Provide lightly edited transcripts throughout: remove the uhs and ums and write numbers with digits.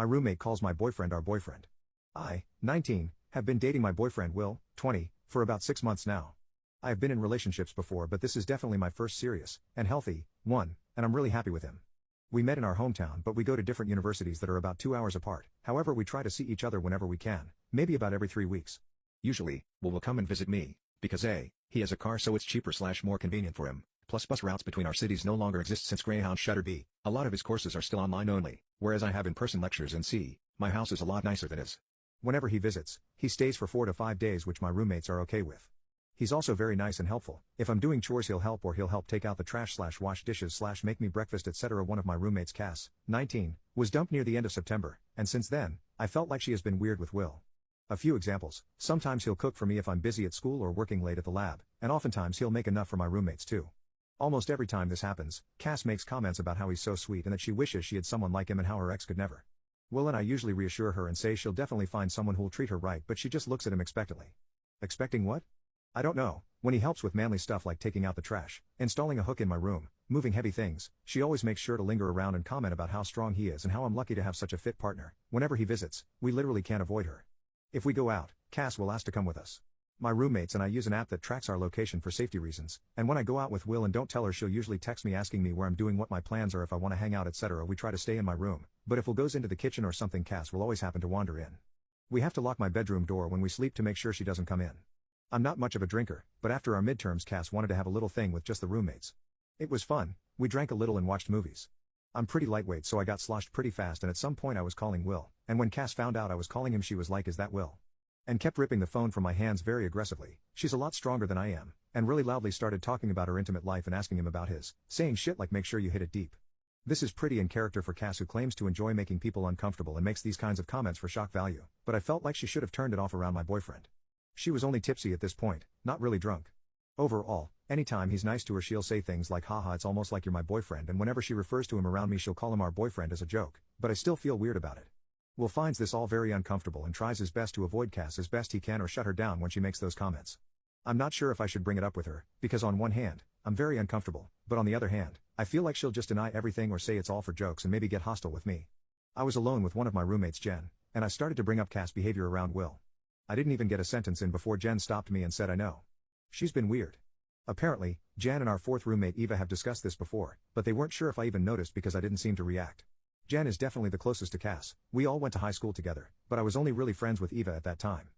My roommate calls my boyfriend our boyfriend. I, 19, have been dating my boyfriend Will, 20, for about 6 months now. I have been in relationships before, but this is definitely my first serious, and healthy, one, and I'm really happy with him. We met in our hometown, but we go to different universities that are about 2 hours apart. However, we try to see each other whenever we can, maybe about every 3 weeks. Usually, Will come and visit me, because A, he has a car so it's cheaper / more convenient for him, plus bus routes between our cities no longer exist since Greyhound shuttered. B, a lot of his courses are still online only, whereas I have in-person lectures, and C, my house is a lot nicer than his. Whenever he visits, he stays for 4 to 5 days, which my roommates are okay with. He's also very nice and helpful. If I'm doing chores he'll help, or he'll help take out the trash / wash dishes / make me breakfast, etc. One of my roommates, Cass, 19, was dumped near the end of September, and since then, I felt like she has been weird with Will. A few examples: sometimes he'll cook for me if I'm busy at school or working late at the lab, and oftentimes he'll make enough for my roommates too. Almost every time this happens, Cass makes comments about how he's so sweet and that she wishes she had someone like him and how her ex could never. Will and I usually reassure her and say she'll definitely find someone who'll treat her right, but she just looks at him expectantly. Expecting what? I don't know. When he helps with manly stuff like taking out the trash, installing a hook in my room, moving heavy things, she always makes sure to linger around and comment about how strong he is and how I'm lucky to have such a fit partner. Whenever he visits, we literally can't avoid her. If we go out, Cass will ask to come with us. My roommates and I use an app that tracks our location for safety reasons, and when I go out with Will and don't tell her, she'll usually text me asking me where I'm doing, what my plans are, if I want to hang out, etc. We try to stay in my room, but if Will goes into the kitchen or something, Cass will always happen to wander in. We have to lock my bedroom door when we sleep to make sure she doesn't come in. I'm not much of a drinker, but after our midterms Cass wanted to have a little thing with just the roommates. It was fun. We drank a little and watched movies. I'm pretty lightweight, so I got sloshed pretty fast, and at some point I was calling Will, and when Cass found out I was calling him, she was like, "Is that Will?" and kept ripping the phone from my hands very aggressively. She's a lot stronger than I am, and really loudly started talking about her intimate life and asking him about his, saying shit like, "Make sure you hit it deep." This is pretty in character for Cass, who claims to enjoy making people uncomfortable and makes these kinds of comments for shock value, but I felt like she should have turned it off around my boyfriend. She was only tipsy at this point, not really drunk. Overall, anytime he's nice to her she'll say things like, "Haha, it's almost like you're my boyfriend," and whenever she refers to him around me she'll call him our boyfriend as a joke, but I still feel weird about it. Will finds this all very uncomfortable and tries his best to avoid Cass as best he can or shut her down when she makes those comments. I'm not sure if I should bring it up with her, because on one hand, I'm very uncomfortable, but on the other hand, I feel like she'll just deny everything or say it's all for jokes and maybe get hostile with me. I was alone with one of my roommates, Jen, and I started to bring up Cass' behavior around Will. I didn't even get a sentence in before Jen stopped me and said, "I know. She's been weird." Apparently, Jen and our fourth roommate Eva have discussed this before, but they weren't sure if I even noticed because I didn't seem to react. Jen is definitely the closest to Cass. We all went to high school together, but I was only really friends with Eva at that time.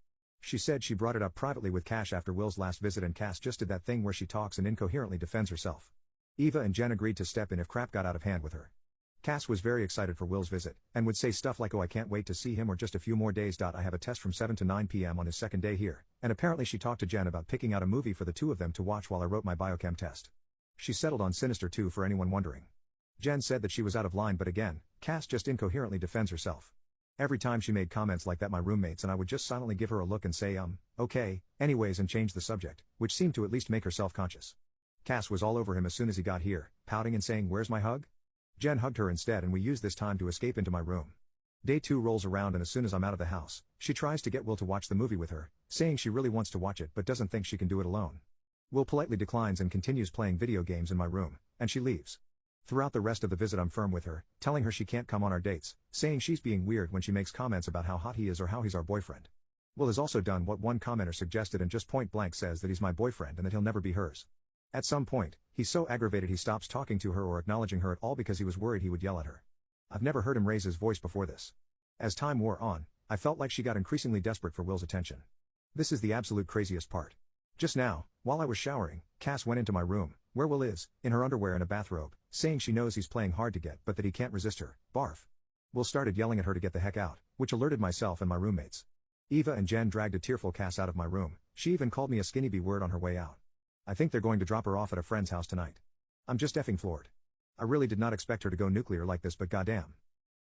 She said she brought it up privately with Cass after Will's last visit, and Cass just did that thing where she talks and incoherently defends herself. Eva and Jen agreed to step in if crap got out of hand with her. Cass was very excited for Will's visit, and would say stuff like, "Oh, I can't wait to see him," or "just a few more days. I have a test from 7 to 9 p.m. on his second day here," and apparently she talked to Jen about picking out a movie for the two of them to watch while I wrote my biochem test. She settled on Sinister 2 for anyone wondering. Jen said that she was out of line, but again, Cass just incoherently defends herself. Every time she made comments like that, my roommates and I would just silently give her a look and say, "Okay, anyways," and change the subject, which seemed to at least make her self-conscious. Cass was all over him as soon as he got here, pouting and saying, "Where's my hug?" Jen hugged her instead, and we used this time to escape into my room. Day 2 rolls around, and as soon as I'm out of the house, she tries to get Will to watch the movie with her, saying she really wants to watch it but doesn't think she can do it alone. Will politely declines and continues playing video games in my room, and she leaves. Throughout the rest of the visit I'm firm with her, telling her she can't come on our dates, saying she's being weird when she makes comments about how hot he is or how he's our boyfriend. Will has also done what one commenter suggested and just point blank says that he's my boyfriend and that he'll never be hers. At some point, he's so aggravated he stops talking to her or acknowledging her at all because he was worried he would yell at her. I've never heard him raise his voice before this. As time wore on, I felt like she got increasingly desperate for Will's attention. This is the absolute craziest part. Just now, while I was showering, Cass went into my room, where Will is, in her underwear and a bathrobe, saying she knows he's playing hard to get but that he can't resist her. Barf. Will started yelling at her to get the heck out, which alerted myself and my roommates. Eva and Jen dragged a tearful Cass out of my room. She even called me a skinny B-word on her way out. I think they're going to drop her off at a friend's house tonight. I'm just effing floored. I really did not expect her to go nuclear like this, but goddamn.